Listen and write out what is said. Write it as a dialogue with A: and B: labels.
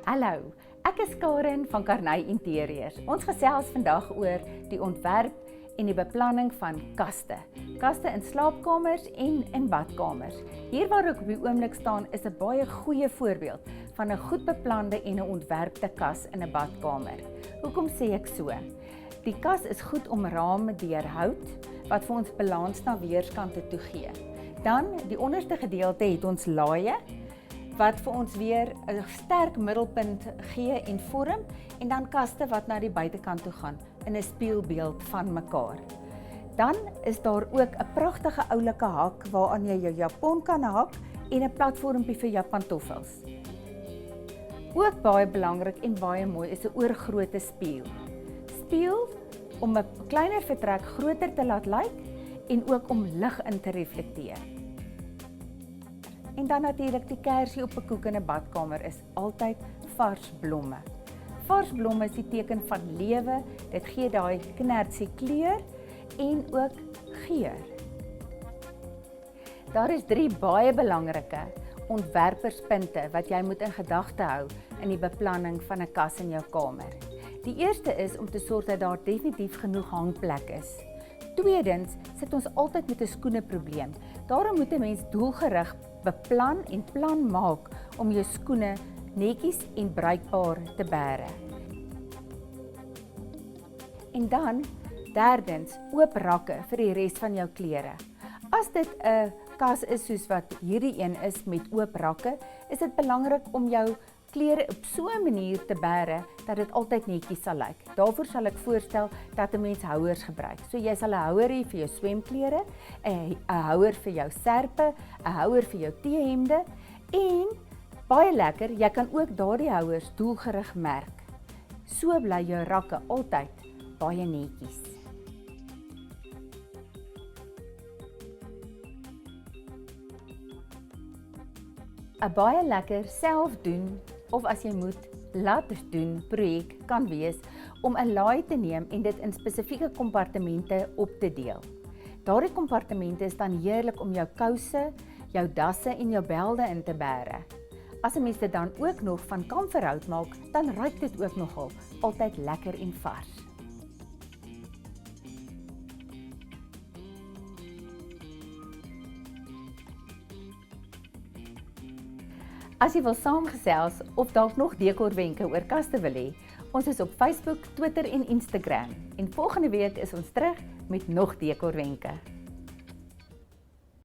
A: Hallo, ek is Karen van Karnay Interieurs. Ons gesels vandag oor die ontwerp en die beplanning van kaste. Kaste in slaapkamers en in badkamers. Hier waar ek op die oomblik staan is 'n baie goeie voorbeeld van 'n goed beplande en 'n ontwerpte kas in 'n badkamer. Hoekom sê ek so? Die kas is goed omraam deur hout wat vir ons balans na weerskante toe gee. Dan die onderste gedeelte het ons laaie wat vir ons weer 'n sterk middelpunt gee en vorm, en dan kaste wat na die buitekant toe gaan in 'n spieelbeeld van mekaar. Dan is daar ook 'n pragtige oulike hak waaraan jy jou japon kan hak en 'n platformpie vir jou pantoffels. Ook baie belangrik en baie mooi is 'n oorgrootte spieël. Spieël om 'n kleiner vertrek groter te laat lyk en ook om lig in te reflekteer. En dan natuurlik die kersie op 'n koek in 'n badkamer is altyd vars blomme. Vars blomme is die teken van lewe, dit gee daai knertsie kleur en ook geur. Daar is 3 baie belangrike ontwerperspunte wat jy moet in gedagte hou in die beplanning van 'n kas in jou kamer. Die eerste is om te sorg dat daar definitief genoeg hangplek is. Tweedens sit ons altyd met 'n skoeneprobleem. Daarom moet 'n mens doelgerig beplan en plan maak om jou skoene netjies en bruikbaar te bære. En dan, derdens, oop rakke vir die res van jou klere. As dit 'n kas is soos wat hierdie een is met oop rakke, is dit belangrik om jou klere op so 'n manier te bære dat dit altyd netjies sal lyk. Daarvoor sal ek voorstel dat 'n mens houers gebruik. So jy sal 'n houer hê vir jou swemklere, 'n houer vir jou serpe, 'n houer vir jou T-hemde en baie lekker, jy kan ook daardie houers doelgerig merk. So bly jou rakke altyd baie netjies. ‘n baie lekker self doen of as jy moet laat doen projek kan wees om 'n laai te neem en dit in spesifieke kompartemente op te deel. Daardie kompartemente is dan heerlik om jou kouse, jou dasse en jou belde in te bære. As 'n mens dit dan ook nog van kamferhout maak, dan ruik dit ook nogal altyd lekker en vars. As jy wil saamgesels of dalk nog dekorwenke oor kaste wil hê, ons is op Facebook, Twitter en Instagram. En volgende week is ons terug met nog dekorwenke.